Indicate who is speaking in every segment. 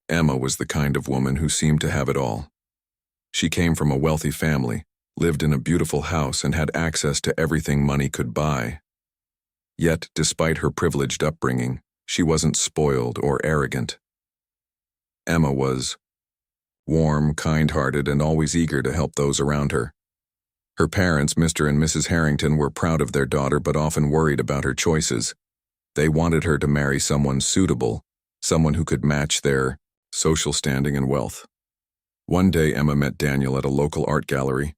Speaker 1: Emma was the kind of woman who seemed to have it all. She came from a wealthy family, lived in a beautiful house, and had access to everything money could buy. Yet, despite her privileged upbringing, she wasn't spoiled or arrogant. Emma was warm, kind-hearted, and always eager to help those around her. Her parents, Mr. and Mrs. Harrington, were proud of their daughter but often worried about her choices. They wanted her to marry someone suitable, someone who could match their social standing and wealth. One day, Emma met Daniel at a local art gallery.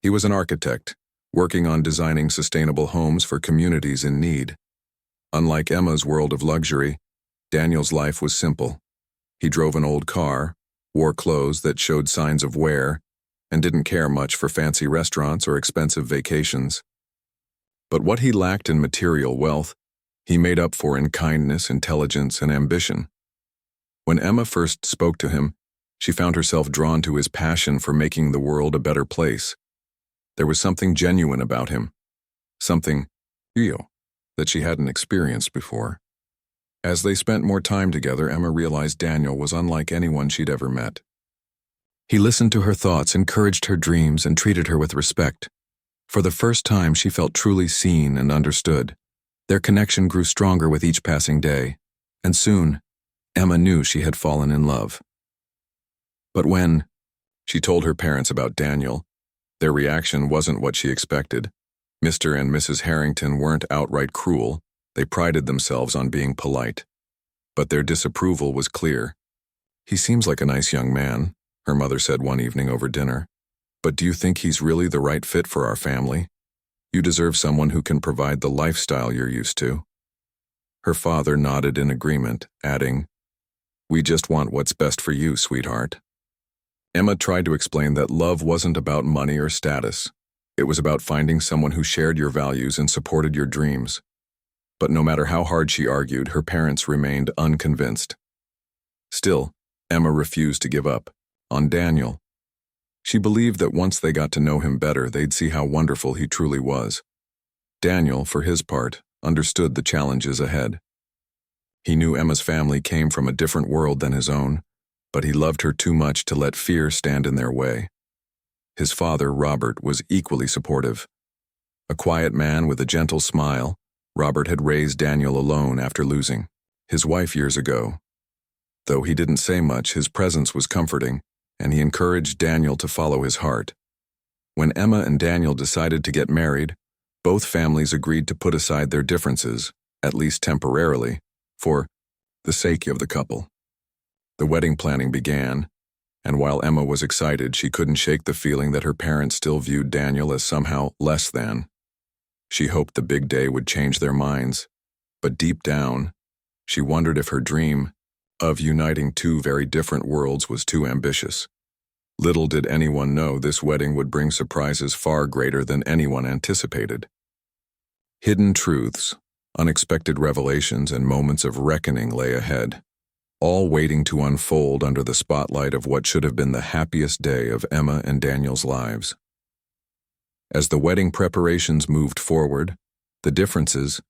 Speaker 1: He was an architect, working on designing sustainable homes for communities in need. Unlike Emma's world of luxury, Daniel's life was simple. He drove an old car, wore clothes that showed signs of wear, and didn't care much for fancy restaurants or expensive vacations. But what he lacked in material wealth, he made up for in kindness, intelligence, and ambition. When Emma first spoke to him, she found herself drawn to his passion for making the world a better place. There was something genuine about him, something real, that she hadn't experienced before. As they spent more time together, Emma realized Daniel was unlike anyone she'd ever met. He listened to her thoughts, encouraged her dreams, and treated her with respect. For the first time, she felt truly seen and understood. Their connection grew stronger with each passing day, and soon, Emma knew she had fallen in love. But when she told her parents about Daniel, their reaction wasn't what she expected. Mr. and Mrs. Harrington weren't outright cruel. They prided themselves on being polite. But their disapproval was clear. "He seems like a nice young man," her mother said one evening over dinner. "But do you think he's really the right fit for our family? You deserve someone who can provide the lifestyle you're used to." Her father nodded in agreement, adding, "We just want what's best for you, sweetheart." Emma tried to explain that love wasn't about money or status. It was about finding someone who shared your values and supported your dreams. But no matter how hard she argued, her parents remained unconvinced. Still, Emma refused to give up on Daniel. She believed that once they got to know him better, they'd see how wonderful he truly was. Daniel, for his part, understood the challenges ahead. He knew Emma's family came from a different world than his own, but he loved her too much to let fear stand in their way. His father, Robert, was equally supportive. A quiet man with a gentle smile, Robert had raised Daniel alone after losing his wife years ago. Though he didn't say much, his presence was comforting, and he encouraged Daniel to follow his heart. When Emma and Daniel decided to get married, both families agreed to put aside their differences, at least temporarily, for the sake of the couple. The wedding planning began, and while Emma was excited, she couldn't shake the feeling that her parents still viewed Daniel as somehow less than. She hoped the big day would change their minds, but deep down, she wondered if her dream of uniting two very different worlds was too ambitious. Little did anyone know this wedding would bring surprises far greater than anyone anticipated. Hidden truths, unexpected revelations, and moments of reckoning lay ahead, all waiting to unfold under the spotlight of what should have been the happiest day of Emma and Daniel's lives. As the wedding preparations moved forward, the differences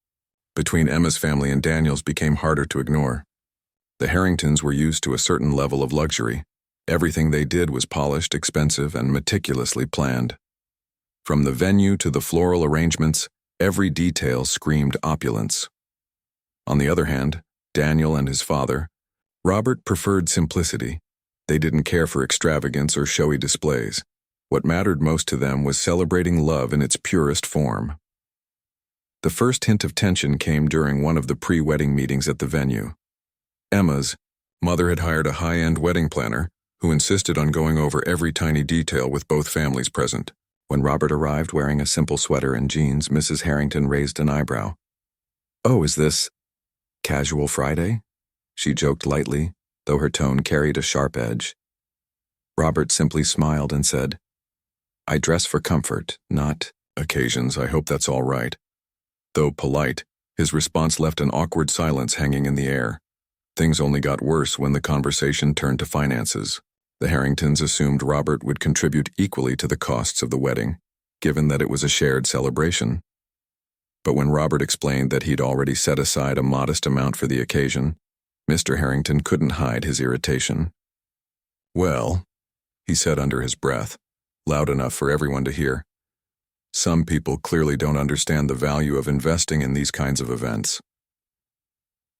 Speaker 1: between Emma's family and Daniel's became harder to ignore. The Harringtons were used to a certain level of luxury. Everything they did was polished, expensive, and meticulously planned. From the venue to the floral arrangements, every detail screamed opulence. On the other hand, Daniel and his father, Robert, preferred simplicity. They didn't care for extravagance or showy displays. What mattered most to them was celebrating love in its purest form. The first hint of tension came during one of the pre-wedding meetings at the venue. Emma's mother had hired a high-end wedding planner who insisted on going over every tiny detail with both families present. When Robert arrived wearing a simple sweater and jeans, Mrs. Harrington raised an eyebrow. "Oh, is this casual Friday?" she joked lightly, though her tone carried a sharp edge. Robert simply smiled and said, "I dress for comfort, not occasions. I hope that's all right." Though polite, his response left an awkward silence hanging in the air. Things only got worse when the conversation turned to finances. The Harringtons assumed Robert would contribute equally to the costs of the wedding, given that it was a shared celebration. But when Robert explained that he'd already set aside a modest amount for the occasion, Mr. Harrington couldn't hide his irritation. "Well," he said under his breath, loud enough for everyone to hear, "some people clearly don't understand the value of investing in these kinds of events."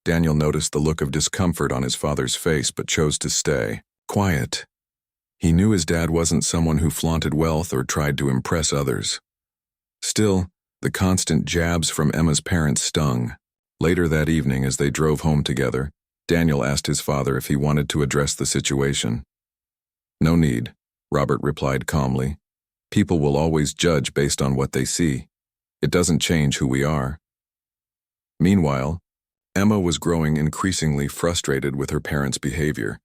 Speaker 1: Daniel noticed the look of discomfort on his father's face but chose to stay quiet. He knew his dad wasn't someone who flaunted wealth or tried to impress others. Still, the constant jabs from Emma's parents stung. Later that evening, as they drove home together, Daniel asked his father if he wanted to address the situation. "No need," Robert replied calmly. "People will always judge based on what they see. It doesn't change who we are." Meanwhile, Emma was growing increasingly frustrated with her parents' behavior.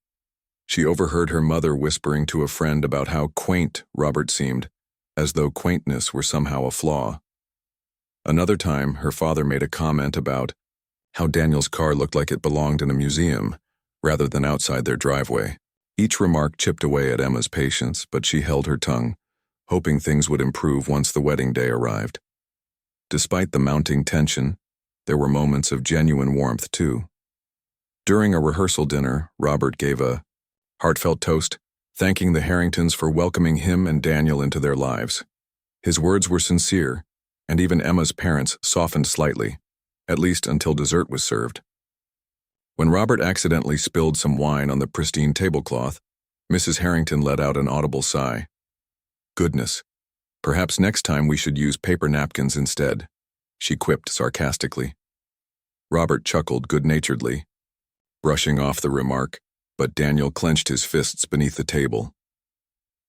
Speaker 1: She overheard her mother whispering to a friend about how quaint Robert seemed, as though quaintness were somehow a flaw. Another time, her father made a comment about how Daniel's car looked like it belonged in a museum, rather than outside their driveway. Each remark chipped away at Emma's patience, but she held her tongue, hoping things would improve once the wedding day arrived. Despite the mounting tension, there were moments of genuine warmth too. During a rehearsal dinner, Robert gave a heartfelt toast, thanking the Harringtons for welcoming him and Daniel into their lives. His words were sincere, and even Emma's parents softened slightly, at least until dessert was served. When Robert accidentally spilled some wine on the pristine tablecloth, Mrs. Harrington let out an audible sigh. "Goodness, perhaps next time we should use paper napkins instead," she quipped sarcastically. Robert chuckled good-naturedly, brushing off the remark, but Daniel clenched his fists beneath the table.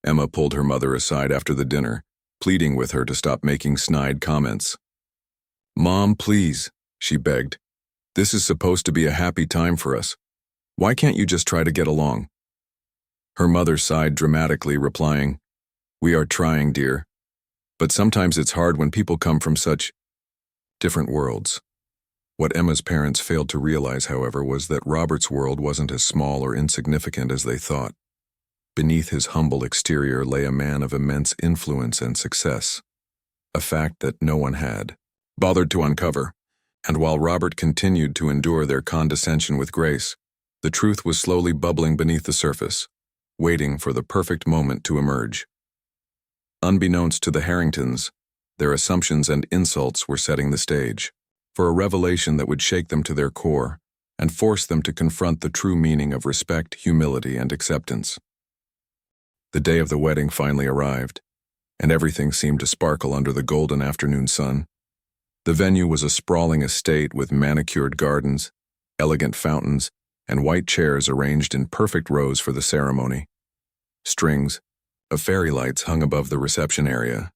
Speaker 1: Emma pulled her mother aside after the dinner, pleading with her to stop making snide comments. "Mom, please," she begged. "This is supposed to be a happy time for us. Why can't you just try to get along?" Her mother sighed dramatically, replying, "We are trying, dear. But sometimes it's hard when people come from such different worlds." What Emma's parents failed to realize, however, was that Robert's world wasn't as small or insignificant as they thought. Beneath his humble exterior lay a man of immense influence and success, a fact that no one had bothered to uncover. And while Robert continued to endure their condescension with grace, the truth was slowly bubbling beneath the surface, waiting for the perfect moment to emerge. Unbeknownst to the Harringtons, their assumptions and insults were setting the stage for a revelation that would shake them to their core and force them to confront the true meaning of respect, humility, and acceptance. The day of the wedding finally arrived, and everything seemed to sparkle under the golden afternoon sun. The venue was a sprawling estate with manicured gardens, elegant fountains, and white chairs arranged in perfect rows for the ceremony. Strings of fairy lights hung above the reception area,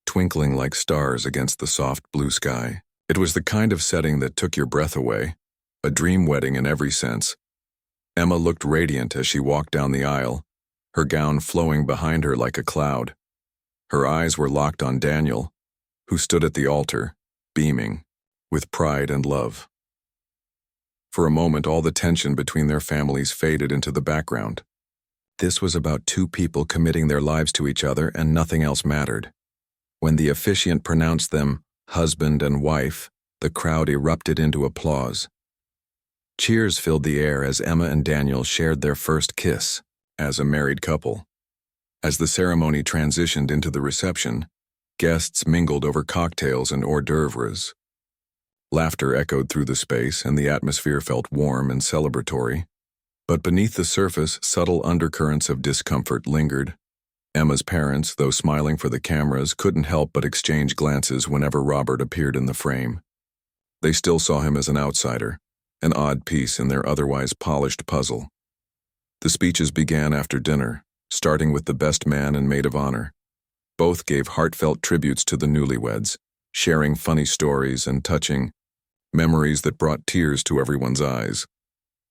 Speaker 1: twinkling like stars against the soft blue sky. It was the kind of setting that took your breath away, a dream wedding in every sense. Emma looked radiant as she walked down the aisle, her gown flowing behind her like a cloud. Her eyes were locked on Daniel, who stood at the altar, beaming with pride and love. For a moment, all the tension between their families faded into the background. This was about two people committing their lives to each other, and nothing else mattered. When the officiant pronounced them husband and wife, the crowd erupted into applause. Cheers filled the air as Emma and Daniel shared their first kiss as a married couple. As the ceremony transitioned into the reception, guests mingled over cocktails and hors d'oeuvres. Laughter echoed through the space, and the atmosphere felt warm and celebratory. But beneath the surface, subtle undercurrents of discomfort lingered. Emma's parents, though smiling for the cameras, couldn't help but exchange glances whenever Robert appeared in the frame. They still saw him as an outsider, an odd piece in their otherwise polished puzzle. The speeches began after dinner, starting with the best man and maid of honor. Both gave heartfelt tributes to the newlyweds, sharing funny stories and touching memories that brought tears to everyone's eyes.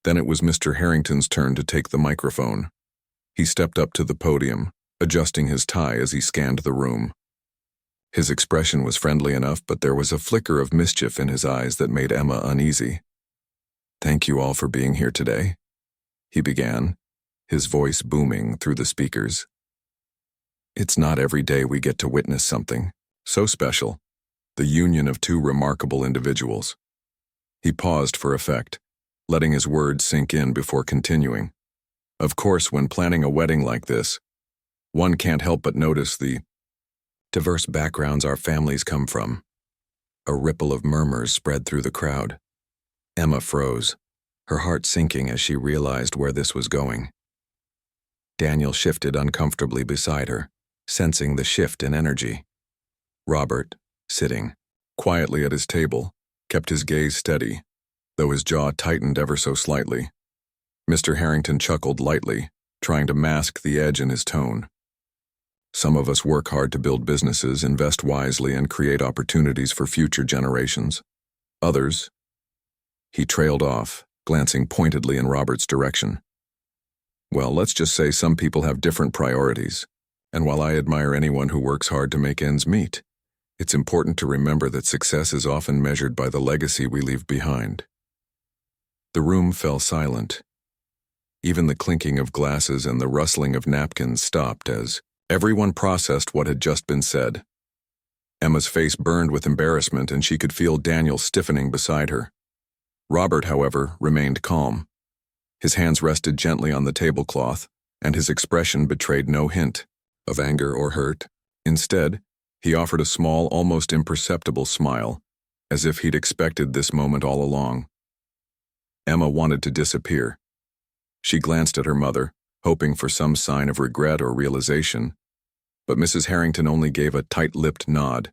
Speaker 1: Then it was Mr. Harrington's turn to take the microphone. He stepped up to the podium, adjusting his tie as he scanned the room. His expression was friendly enough, but there was a flicker of mischief in his eyes that made Emma uneasy. "Thank you all for being here today," he began, his voice booming through the speakers. "It's not every day we get to witness something so special, the union of two remarkable individuals." He paused for effect, letting his words sink in before continuing. Of course, when planning a wedding like this, one can't help but notice the diverse backgrounds our families come from. A ripple of murmurs spread through the crowd. Emma froze, her heart sinking as she realized where this was going. Daniel shifted uncomfortably beside her, sensing the shift in energy. Robert, sitting quietly at his table, kept his gaze steady, though his jaw tightened ever so slightly. Mr. Harrington chuckled lightly, trying to mask the edge in his tone. Some of us work hard to build businesses, invest wisely, and create opportunities for future generations. Others— He trailed off, glancing pointedly in Robert's direction. Well, let's just say some people have different priorities, and while I admire anyone who works hard to make ends meet, it's important to remember that success is often measured by the legacy we leave behind. The room fell silent. Even the clinking of glasses and the rustling of napkins stopped as everyone processed what had just been said. Emma's face burned with embarrassment, and she could feel Daniel stiffening beside her. Robert, however, remained calm. His hands rested gently on the tablecloth, and his expression betrayed no hint of anger or hurt. Instead, he offered a small, almost imperceptible smile, as if he'd expected this moment all along. Emma wanted to disappear. She glanced at her mother, hoping for some sign of regret or realization, but Mrs. Harrington only gave a tight-lipped nod,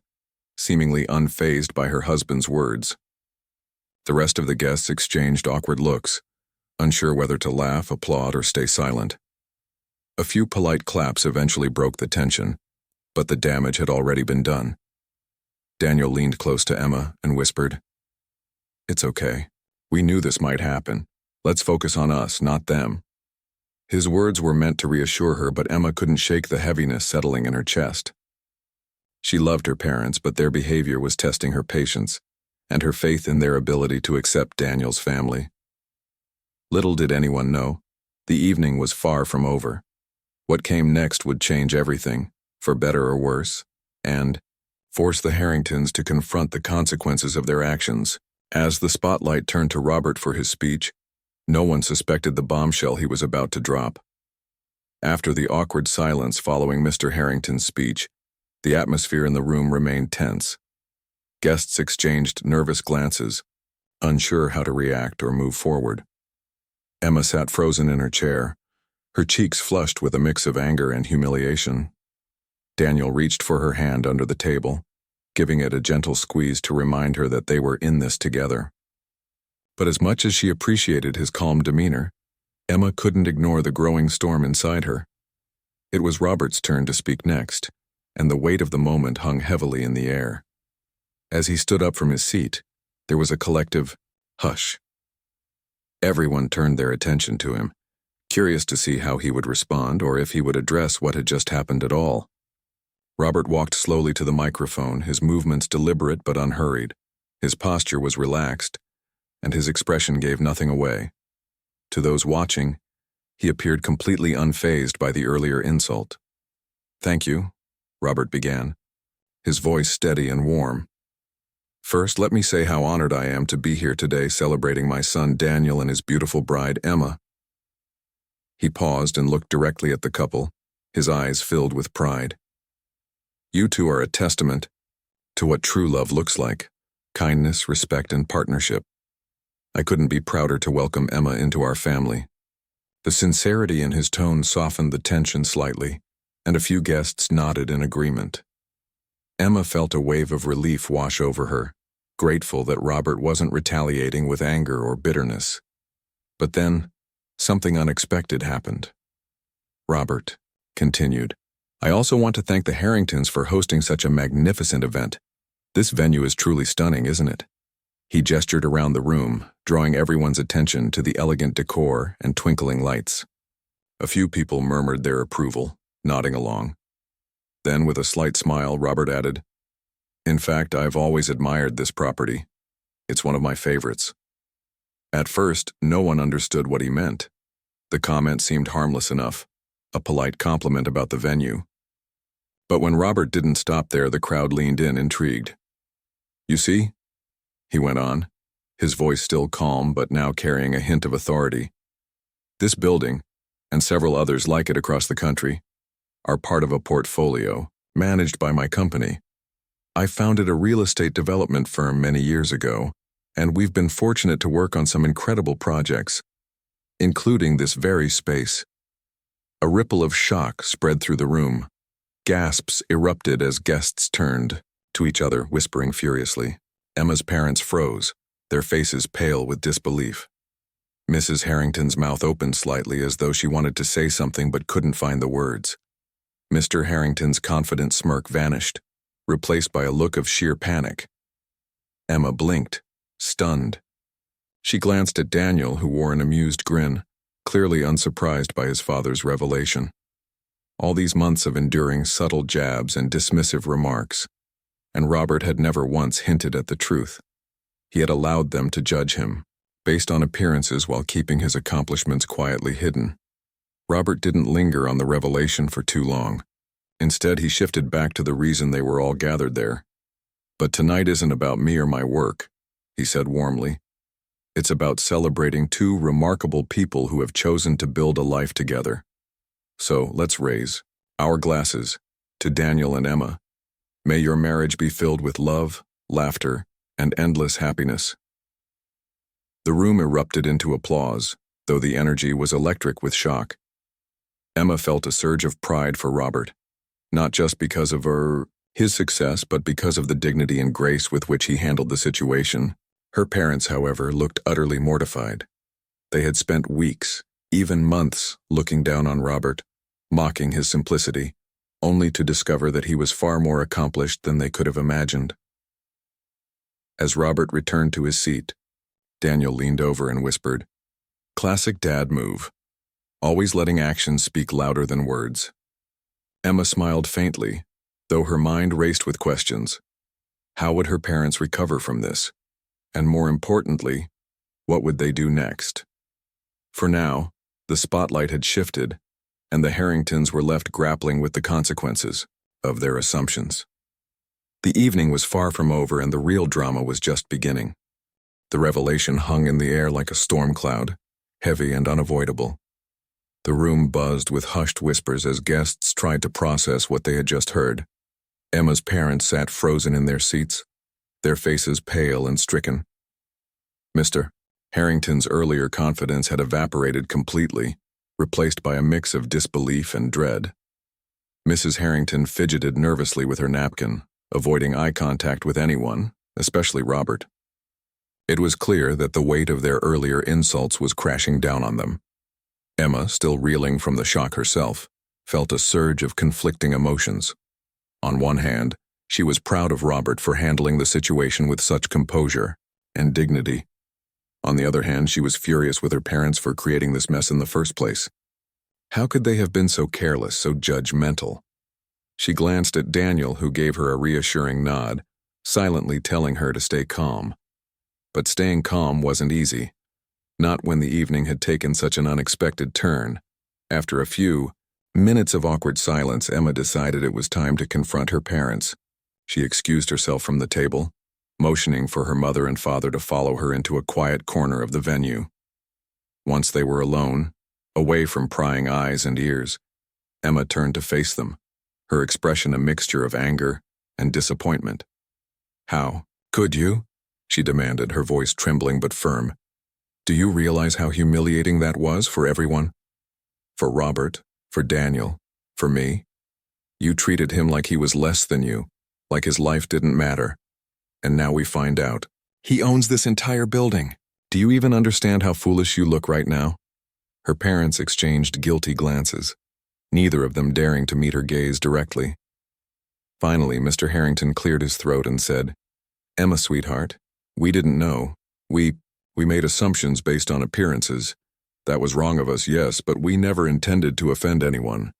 Speaker 1: seemingly unfazed by her husband's words. The rest of the guests exchanged awkward looks, unsure whether to laugh, applaud, or stay silent. A few polite claps eventually broke the tension, but the damage had already been done. Daniel leaned close to Emma and whispered, "It's okay. We knew this might happen. Let's focus on us, not them." His words were meant to reassure her, but Emma couldn't shake the heaviness settling in her chest. She loved her parents, but their behavior was testing her patience and her faith in their ability to accept Daniel's family. Little did anyone know, the evening was far from over. What came next would change everything, for better or worse, and force the Harringtons to confront the consequences of their actions. As the spotlight turned to Robert for his speech, no one suspected the bombshell he was about to drop. After the awkward silence following Mr. Harrington's speech, the atmosphere in the room remained tense. Guests exchanged nervous glances, unsure how to react or move forward. Emma sat frozen in her chair, her cheeks flushed with a mix of anger and humiliation. Daniel reached for her hand under the table, giving it a gentle squeeze to remind her that they were in this together. But as much as she appreciated his calm demeanor, Emma couldn't ignore the growing storm inside her. It was Robert's turn to speak next, and the weight of the moment hung heavily in the air. As he stood up from his seat, there was a collective hush. Everyone turned their attention to him, curious to see how he would respond or if he would address what had just happened at all. Robert walked slowly to the microphone, his movements deliberate but unhurried. His posture was relaxed, and his expression gave nothing away. To those watching, he appeared completely unfazed by the earlier insult. "Thank you," Robert began, his voice steady and warm. "First, let me say how honored I am to be here today celebrating my son Daniel and his beautiful bride Emma." He paused and looked directly at the couple, his eyes filled with pride. "You two are a testament to what true love looks like: kindness, respect, and partnership. I couldn't be prouder to welcome Emma into our family." The sincerity in his tone softened the tension slightly, and a few guests nodded in agreement. Emma felt a wave of relief wash over her, grateful that Robert wasn't retaliating with anger or bitterness. But then, something unexpected happened. Robert continued, "I also want to thank the Harringtons for hosting such a magnificent event. This venue is truly stunning, isn't it?" He gestured around the room, drawing everyone's attention to the elegant decor and twinkling lights. A few people murmured their approval, nodding along. Then, with a slight smile, Robert added, "In fact, I've always admired this property. It's one of my favorites." At first, no one understood what he meant. The comment seemed harmless enough, a polite compliment about the venue. But when Robert didn't stop there, the crowd leaned in, intrigued. "You see?" he went on, his voice still calm but now carrying a hint of authority. This building, and several others like it across the country, are part of a portfolio managed by my company. I founded a real estate development firm many years ago, and we've been fortunate to work on some incredible projects, including this very space. A ripple of shock spread through the room. Gasps erupted as guests turned to each other, whispering furiously. Emma's parents froze, their faces pale with disbelief. Mrs. Harrington's mouth opened slightly as though she wanted to say something but couldn't find the words. Mr. Harrington's confident smirk vanished, replaced by a look of sheer panic. Emma blinked, stunned. She glanced at Daniel, who wore an amused grin, clearly unsurprised by his father's revelation. All these months of enduring subtle jabs and dismissive remarks, and Robert had never once hinted at the truth. He had allowed them to judge him, based on appearances while keeping his accomplishments quietly hidden. Robert didn't linger on the revelation for too long. Instead, he shifted back to the reason they were all gathered there. "But tonight isn't about me or my work," he said warmly. "It's about celebrating two remarkable people who have chosen to build a life together. So let's raise our glasses to Daniel and Emma. May your marriage be filled with love, laughter, and endless happiness." The room erupted into applause, though the energy was electric with shock. Emma felt a surge of pride for Robert, not just because of his success, but because of the dignity and grace with which he handled the situation. Her parents, however, looked utterly mortified. They had spent weeks, even months, looking down on Robert, mocking his simplicity, only to discover that he was far more accomplished than they could have imagined. As Robert returned to his seat, Daniel leaned over and whispered, "Classic dad move, always letting actions speak louder than words." Emma smiled faintly, though her mind raced with questions. How would her parents recover from this? And more importantly, what would they do next? For now, the spotlight had shifted, and the Harringtons were left grappling with the consequences of their assumptions. The evening was far from over, and the real drama was just beginning. The revelation hung in the air like a storm cloud, heavy and unavoidable. The room buzzed with hushed whispers as guests tried to process what they had just heard. Emma's parents sat frozen in their seats, their faces pale and stricken. Mr. Harrington's earlier confidence had evaporated completely, replaced by a mix of disbelief and dread. Mrs. Harrington fidgeted nervously with her napkin, avoiding eye contact with anyone, especially Robert. It was clear that the weight of their earlier insults was crashing down on them. Emma, still reeling from the shock herself, felt a surge of conflicting emotions. On one hand, she was proud of Robert for handling the situation with such composure and dignity. On the other hand, she was furious with her parents for creating this mess in the first place. How could they have been so careless, so judgmental? She glanced at Daniel, who gave her a reassuring nod, silently telling her to stay calm. But staying calm wasn't easy. Not when the evening had taken such an unexpected turn. After a few minutes of awkward silence, Emma decided it was time to confront her parents. She excused herself from the table, motioning for her mother and father to follow her into a quiet corner of the venue. Once they were alone, away from prying eyes and ears, Emma turned to face them, her expression a mixture of anger and disappointment. "How could you?" she demanded, her voice trembling but firm. "Do you realize how humiliating that was for everyone? For Robert, for Daniel, for me? You treated him like he was less than you, like his life didn't matter. And now we find out he owns this entire building. Do you even understand how foolish you look right now?" Her parents exchanged guilty glances, neither of them daring to meet her gaze directly. Finally, Mr. Harrington cleared his throat and said, "Emma, sweetheart, we didn't know. We made assumptions based on appearances. That was wrong of us, yes, but we never intended to offend anyone."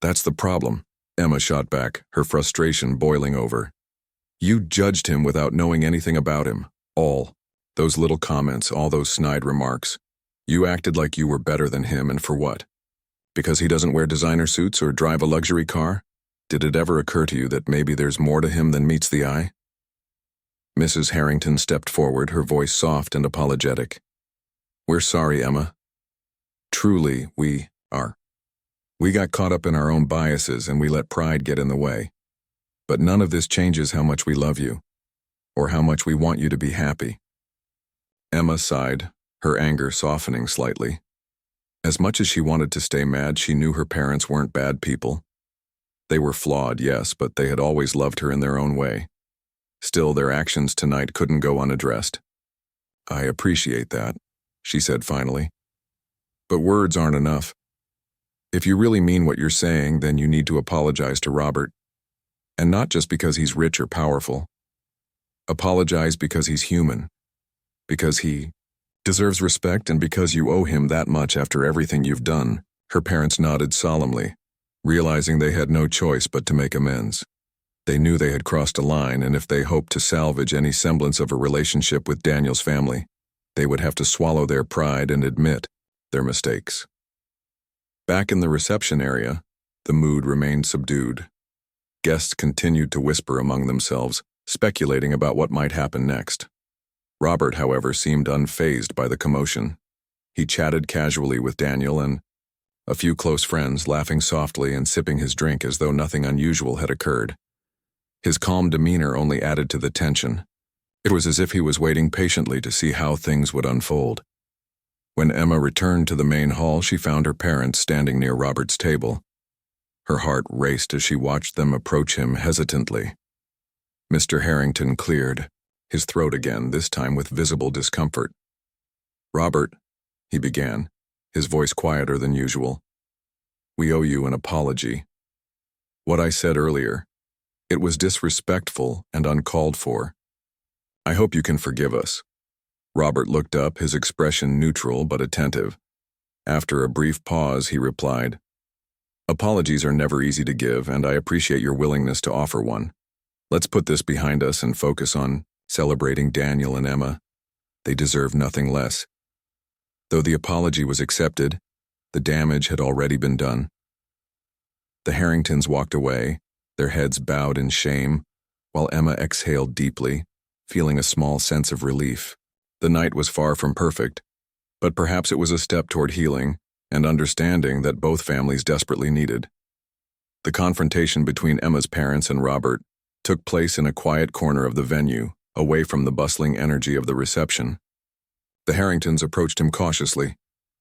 Speaker 1: "That's the problem," Emma shot back, her frustration boiling over. "You judged him without knowing anything about him. All those little comments, all those snide remarks. You acted like you were better than him, and for what? Because he doesn't wear designer suits or drive a luxury car? Did it ever occur to you that maybe there's more to him than meets the eye?" Mrs. Harrington stepped forward, her voice soft and apologetic. "We're sorry, Emma. Truly, we are. We got caught up in our own biases and we let pride get in the way. But none of this changes how much we love you, or how much we want you to be happy." Emma sighed, her anger softening slightly. As much as she wanted to stay mad, she knew her parents weren't bad people. They were flawed, yes, but they had always loved her in their own way. Still, their actions tonight couldn't go unaddressed. "I appreciate that," she said finally. "But words aren't enough. If you really mean what you're saying, then you need to apologize to Robert. And not just because he's rich or powerful. Apologize because he's human. Because he deserves respect and because you owe him that much after everything you've done." Her parents nodded solemnly, realizing they had no choice but to make amends. They knew they had crossed a line, and if they hoped to salvage any semblance of a relationship with Daniel's family, they would have to swallow their pride and admit their mistakes. Back in the reception area, the mood remained subdued. Guests continued to whisper among themselves, speculating about what might happen next. Robert, however, seemed unfazed by the commotion. He chatted casually with Daniel and a few close friends, laughing softly and sipping his drink as though nothing unusual had occurred. His calm demeanor only added to the tension. It was as if he was waiting patiently to see how things would unfold. When Emma returned to the main hall, she found her parents standing near Robert's table. Her heart raced as she watched them approach him hesitantly. Mr. Harrington cleared his throat again, this time with visible discomfort. "Robert," he began, his voice quieter than usual, "we owe you an apology. What I said earlier, it was disrespectful and uncalled for. I hope you can forgive us." Robert looked up, his expression neutral but attentive. After a brief pause, he replied, "Apologies are never easy to give, and I appreciate your willingness to offer one. Let's put this behind us and focus on celebrating Daniel and Emma. They deserve nothing less." Though the apology was accepted, the damage had already been done. The Harringtons walked away, their heads bowed in shame, while Emma exhaled deeply, feeling a small sense of relief. The night was far from perfect, but perhaps it was a step toward healing and understanding that both families desperately needed. The confrontation between Emma's parents and Robert took place in a quiet corner of the venue, away from the bustling energy of the reception. The Harringtons approached him cautiously,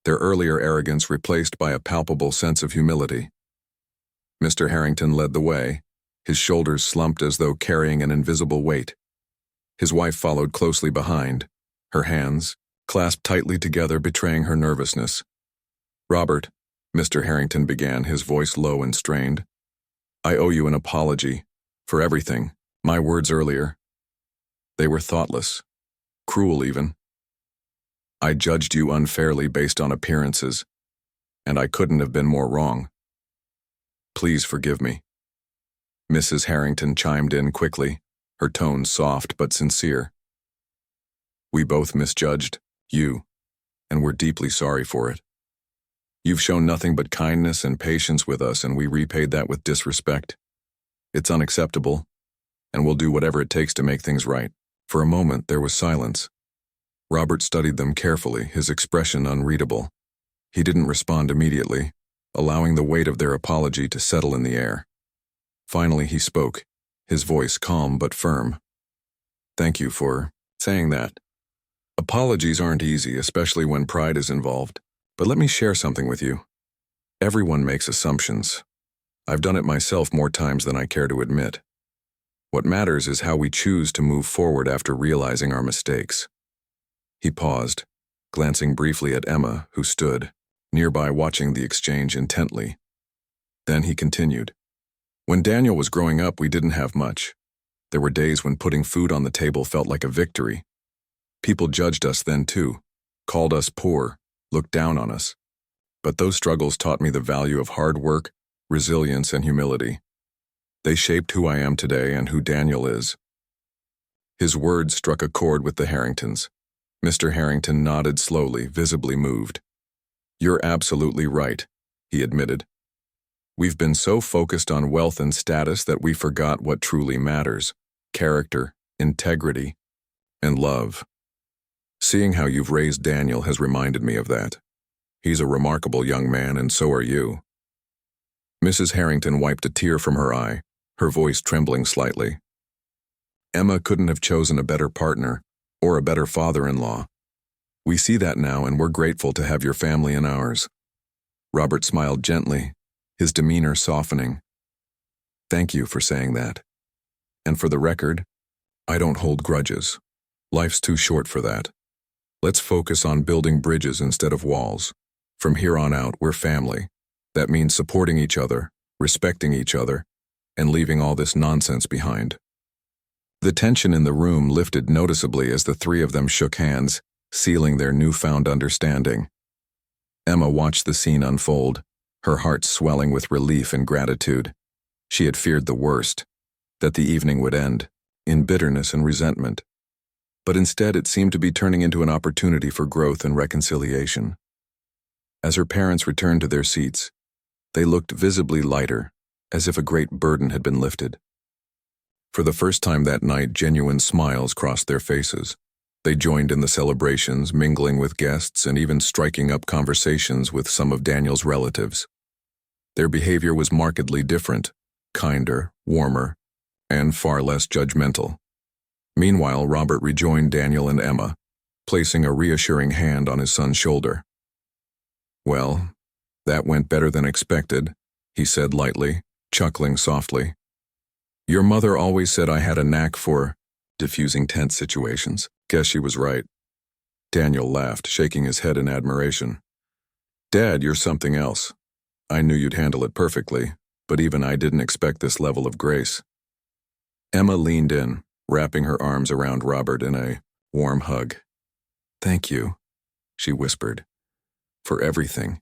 Speaker 1: their earlier arrogance replaced by a palpable sense of humility. Mr. Harrington led the way, his shoulders slumped as though carrying an invisible weight. His wife followed closely behind, her hands clasped tightly together, betraying her nervousness. "Robert," Mr. Harrington began, his voice low and strained, "I owe you an apology for everything. My words earlier, they were thoughtless, cruel even. I judged you unfairly based on appearances, and I couldn't have been more wrong. Please forgive me." Mrs. Harrington chimed in quickly, her tone soft but sincere. "We both misjudged you, and we're deeply sorry for it. You've shown nothing but kindness and patience with us, and we repaid that with disrespect. It's unacceptable, and we'll do whatever it takes to make things right." For a moment, there was silence. Robert studied them carefully, his expression unreadable. He didn't respond immediately, allowing the weight of their apology to settle in the air. Finally, he spoke, his voice calm but firm. "Thank you for saying that. Apologies aren't easy, especially when pride is involved. But let me share something with you. Everyone makes assumptions. I've done it myself more times than I care to admit. What matters is how we choose to move forward after realizing our mistakes." He paused, glancing briefly at Emma, who stood nearby watching the exchange intently. Then he continued, "When Daniel was growing up, we didn't have much. There were days when putting food on the table felt like a victory. People judged us then too, called us poor, looked down on us. But those struggles taught me the value of hard work, resilience, and humility. They shaped who I am today and who Daniel is." His words struck a chord with the Harringtons. Mr. Harrington nodded slowly, visibly moved. "You're absolutely right," he admitted. "We've been so focused on wealth and status that we forgot what truly matters: character, integrity, and love. Seeing how you've raised Daniel has reminded me of that. He's a remarkable young man, and so are you." Mrs. Harrington wiped a tear from her eye, her voice trembling slightly. "Emma couldn't have chosen a better partner or a better father-in-law. We see that now, and we're grateful to have your family in ours." Robert smiled gently, his demeanor softening. "Thank you for saying that. And for the record, I don't hold grudges. Life's too short for that. Let's focus on building bridges instead of walls. From here on out, we're family. That means supporting each other, respecting each other, and leaving all this nonsense behind." The tension in the room lifted noticeably as the three of them shook hands, sealing their newfound understanding. Emma watched the scene unfold, her heart swelling with relief and gratitude. She had feared the worst, that the evening would end in bitterness and resentment. But instead it seemed to be turning into an opportunity for growth and reconciliation. As her parents returned to their seats, they looked visibly lighter, as if a great burden had been lifted. For the first time that night, genuine smiles crossed their faces. They joined in the celebrations, mingling with guests and even striking up conversations with some of Daniel's relatives. Their behavior was markedly different, kinder, warmer, and far less judgmental. Meanwhile, Robert rejoined Daniel and Emma, placing a reassuring hand on his son's shoulder. "Well, that went better than expected," he said lightly, chuckling softly. "Your mother always said I had a knack for diffusing tense situations. Guess she was right." Daniel laughed, shaking his head in admiration. "Dad, you're something else. I knew you'd handle it perfectly, but even I didn't expect this level of grace." Emma leaned in, wrapping her arms around Robert in a warm hug. "Thank you," she whispered, "for everything.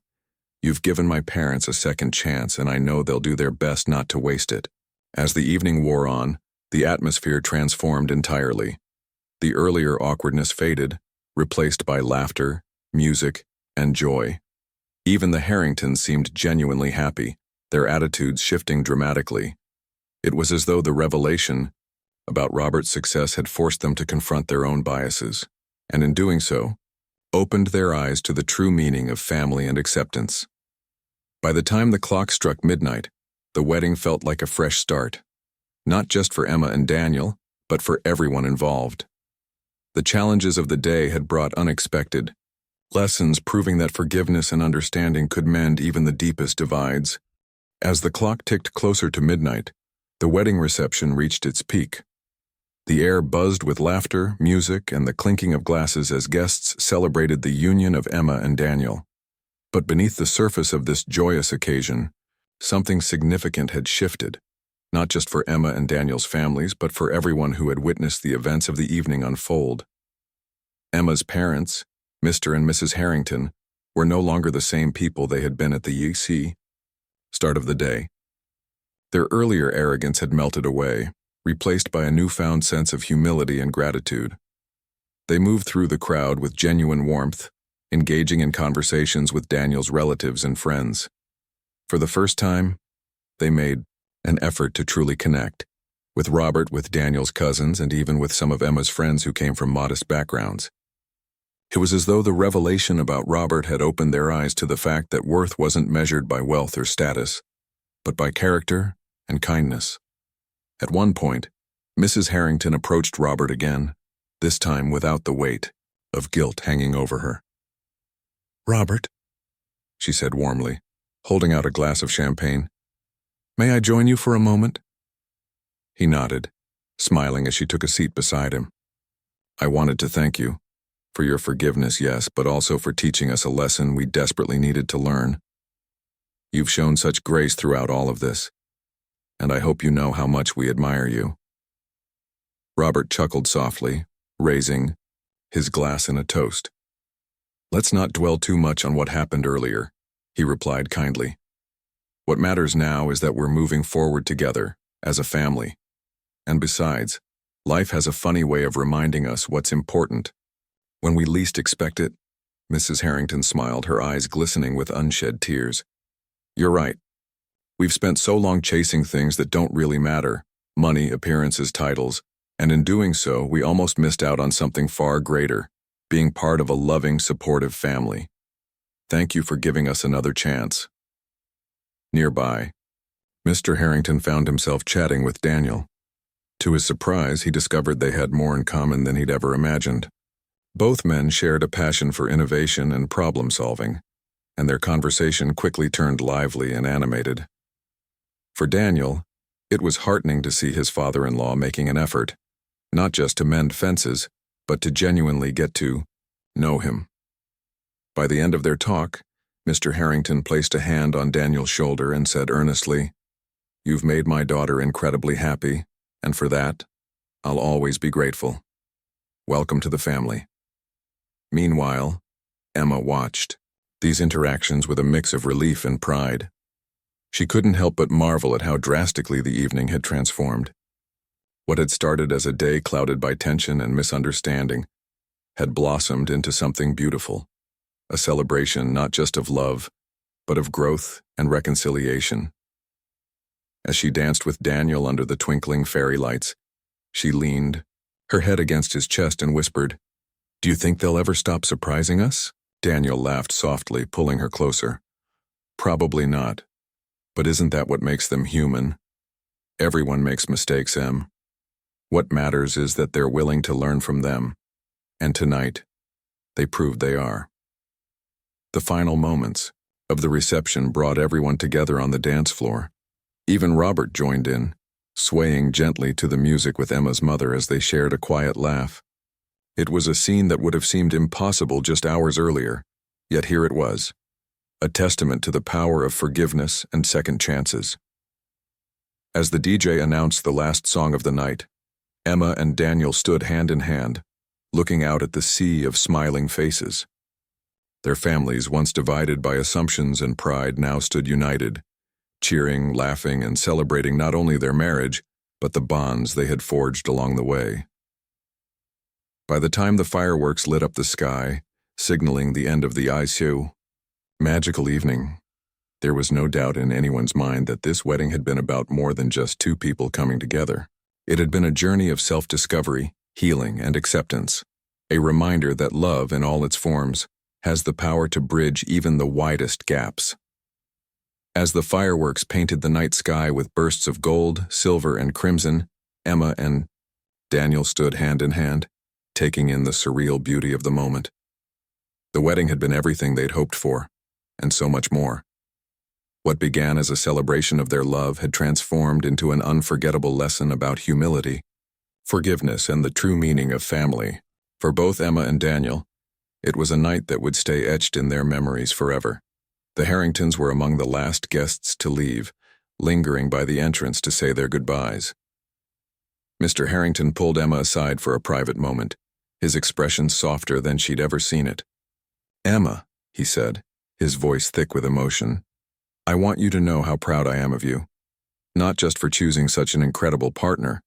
Speaker 1: You've given my parents a second chance, and I know they'll do their best not to waste it." As the evening wore on, the atmosphere transformed entirely. The earlier awkwardness faded, replaced by laughter, music, and joy. Even the Harringtons seemed genuinely happy, their attitudes shifting dramatically. It was as though the revelation about Robert's success had forced them to confront their own biases, and in doing so, opened their eyes to the true meaning of family and acceptance. By the time the clock struck midnight, the wedding felt like a fresh start, not just for Emma and Daniel, but for everyone involved. The challenges of the day had brought unexpected lessons, proving that forgiveness and understanding could mend even the deepest divides. As the clock ticked closer to midnight, the wedding reception reached its peak. The air buzzed with laughter, music, and the clinking of glasses as guests celebrated the union of Emma and Daniel. But beneath the surface of this joyous occasion, something significant had shifted, not just for Emma and Daniel's families, but for everyone who had witnessed the events of the evening unfold. Emma's parents, Mr. and Mrs. Harrington, were no longer the same people they had been at the start of the day. Their earlier arrogance had melted away, replaced by a newfound sense of humility and gratitude. They moved through the crowd with genuine warmth, engaging in conversations with Daniel's relatives and friends. For the first time, they made an effort to truly connect, with Robert, with Daniel's cousins, and even with some of Emma's friends who came from modest backgrounds. It was as though the revelation about Robert had opened their eyes to the fact that worth wasn't measured by wealth or status, but by character and kindness. At one point, Mrs. Harrington approached Robert again, this time without the weight of guilt hanging over her. "Robert," she said warmly, holding out a glass of champagne, "may I join you for a moment?" He nodded, smiling as she took a seat beside him. "I wanted to thank you. For your forgiveness, yes, but also for teaching us a lesson we desperately needed to learn. You've shown such grace throughout all of this, and I hope you know how much we admire you." Robert chuckled softly, raising his glass in a toast. "Let's not dwell too much on what happened earlier," he replied kindly. "What matters now is that we're moving forward together, as a family. And besides, life has a funny way of reminding us what's important when we least expect it." Mrs. Harrington smiled, her eyes glistening with unshed tears. "You're right. We've spent so long chasing things that don't really matter: money, appearances, titles. And in doing so, we almost missed out on something far greater, being part of a loving, supportive family. Thank you for giving us another chance. Nearby, Mr. Harrington found himself chatting with Daniel. To his surprise, he discovered they had more in common than he'd ever imagined. Both men shared a passion for innovation and problem-solving, and their conversation quickly turned lively and animated. For Daniel, it was heartening to see his father-in-law making an effort, not just to mend fences, but to genuinely get to know him. By the end of their talk, Mr. Harrington placed a hand on Daniel's shoulder and said earnestly, "You've made my daughter incredibly happy, and for that, I'll always be grateful. Welcome to the family." Meanwhile, Emma watched these interactions with a mix of relief and pride. She couldn't help but marvel at how drastically the evening had transformed. What had started as a day clouded by tension and misunderstanding had blossomed into something beautiful, a celebration not just of love, but of growth and reconciliation. As she danced with Daniel under the twinkling fairy lights, she leaned, her head against his chest, and whispered, "Do you think they'll ever stop surprising us?" Daniel laughed softly, pulling her closer. "Probably not. But isn't that what makes them human? Everyone makes mistakes, Em. What matters is that they're willing to learn from them. And tonight, they proved they are." The final moments of the reception brought everyone together on the dance floor. Even Robert joined in, swaying gently to the music with Emma's mother as they shared a quiet laugh. It was a scene that would have seemed impossible just hours earlier, yet here it was, a testament to the power of forgiveness and second chances. As the DJ announced the last song of the night, Emma and Daniel stood hand in hand, looking out at the sea of smiling faces. Their families, once divided by assumptions and pride, now stood united, cheering, laughing, and celebrating not only their marriage, but the bonds they had forged along the way. By the time the fireworks lit up the sky, signaling the end of the magical evening, there was no doubt in anyone's mind that this wedding had been about more than just two people coming together. It had been a journey of self-discovery, healing, and acceptance, a reminder that love in all its forms has the power to bridge even the widest gaps. As the fireworks painted the night sky with bursts of gold, silver, and crimson, Emma and Daniel stood hand in hand, taking in the surreal beauty of the moment. The wedding had been everything they'd hoped for, and so much more. What began as a celebration of their love had transformed into an unforgettable lesson about humility, forgiveness, and the true meaning of family. For both Emma and Daniel, it was a night that would stay etched in their memories forever. The Harringtons were among the last guests to leave, lingering by the entrance to say their goodbyes. Mr. Harrington pulled Emma aside for a private moment, his expression softer than she'd ever seen it. "Emma," he said, his voice thick with emotion, "I want you to know how proud I am of you, not just for choosing such an incredible partner,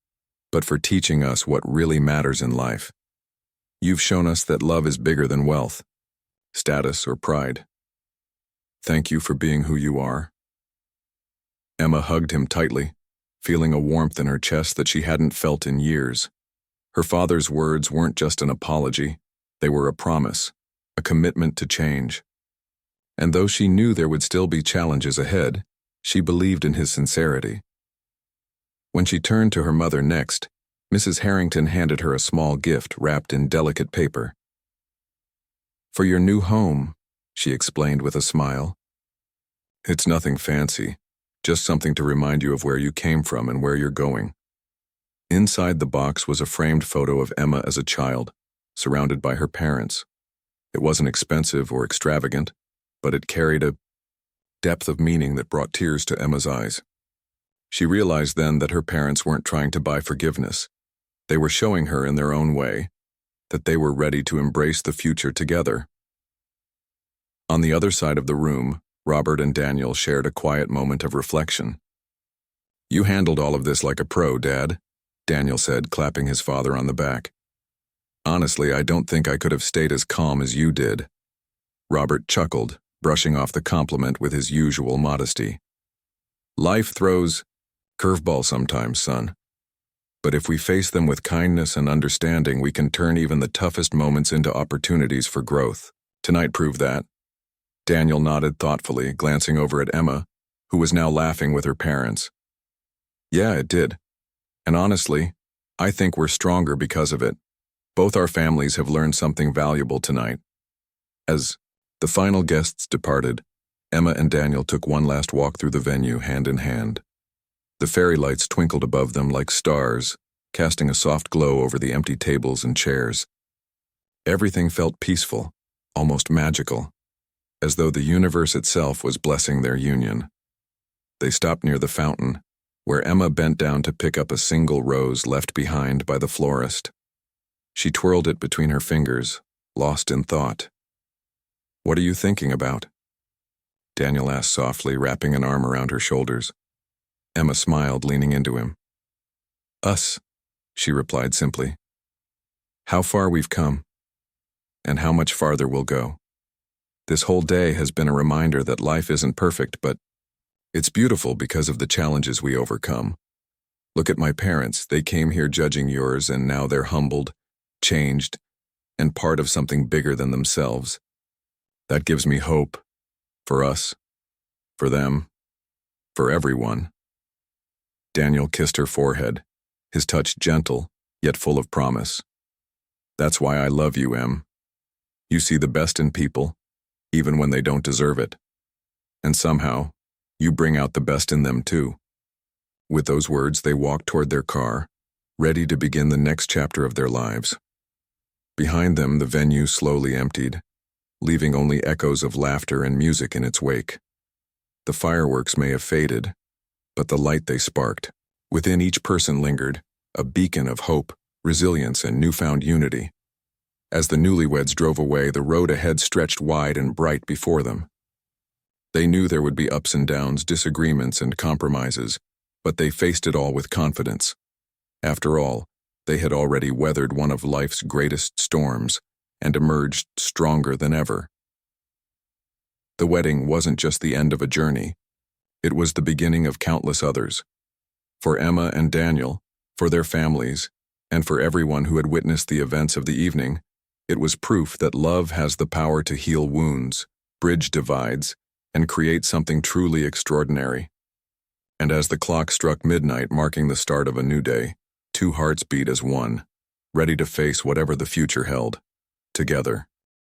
Speaker 1: but for teaching us what really matters in life. You've shown us that love is bigger than wealth, status, or pride. Thank you for being who you are." Emma hugged him tightly, feeling a warmth in her chest that she hadn't felt in years. Her father's words weren't just an apology, they were a promise, a commitment to change. And though she knew there would still be challenges ahead, she believed in his sincerity. When she turned to her mother next, Mrs. Harrington handed her a small gift wrapped in delicate paper. "For your new home," she explained with a smile. "It's nothing fancy, just something to remind you of where you came from and where you're going." Inside the box was a framed photo of Emma as a child, surrounded by her parents. It wasn't expensive or extravagant, but it carried a depth of meaning that brought tears to Emma's eyes. She realized then that her parents weren't trying to buy forgiveness. They were showing her in their own way that they were ready to embrace the future together. On the other side of the room, Robert and Daniel shared a quiet moment of reflection. "You handled all of this like a pro, Dad," Daniel said, clapping his father on the back. "Honestly, I don't think I could have stayed as calm as you did." Robert chuckled, brushing off the compliment with his usual modesty. "Life throws curveball sometimes, son. But if we face them with kindness and understanding, we can turn even the toughest moments into opportunities for growth. Tonight proved that. Daniel nodded thoughtfully, glancing over at Emma, who was now laughing with her parents. Yeah, it did. And honestly, I think we're stronger because of it. Both our families have learned something valuable tonight. As the final guests departed, Emma and Daniel took one last walk through the venue, hand in hand. The fairy lights twinkled above them like stars, casting a soft glow over the empty tables and chairs. Everything felt peaceful, almost magical, as though the universe itself was blessing their union. They stopped near the fountain, where Emma bent down to pick up a single rose left behind by the florist. She twirled it between her fingers, lost in thought. "What are you thinking about?" Daniel asked softly, wrapping an arm around her shoulders. Emma smiled, leaning into him. "Us," she replied simply. "How far we've come, and how much farther we'll go. This whole day has been a reminder that life isn't perfect, but it's beautiful because of the challenges we overcome. Look at my parents. They came here judging yours, and now they're humbled, changed, and part of something bigger than themselves. That gives me hope. For us. For them. For everyone." Daniel kissed her forehead, his touch gentle, yet full of promise. "That's why I love you, Em. You see the best in people, even when they don't deserve it. And somehow, you bring out the best in them too." With those words, they walked toward their car, ready to begin the next chapter of their lives. Behind them, the venue slowly emptied, leaving only echoes of laughter and music in its wake. The fireworks may have faded, but the light they sparked, within each person lingered, a beacon of hope, resilience, and newfound unity. As the newlyweds drove away, the road ahead stretched wide and bright before them. They knew there would be ups and downs, disagreements, and compromises, but they faced it all with confidence. After all, they had already weathered one of life's greatest storms and emerged stronger than ever. The wedding wasn't just the end of a journey. It was the beginning of countless others. For Emma and Daniel, for their families, and for everyone who had witnessed the events of the evening, it was proof that love has the power to heal wounds, bridge divides, and create something truly extraordinary. And as the clock struck midnight, marking the start of a new day, two hearts beat as one, ready to face whatever the future held, together.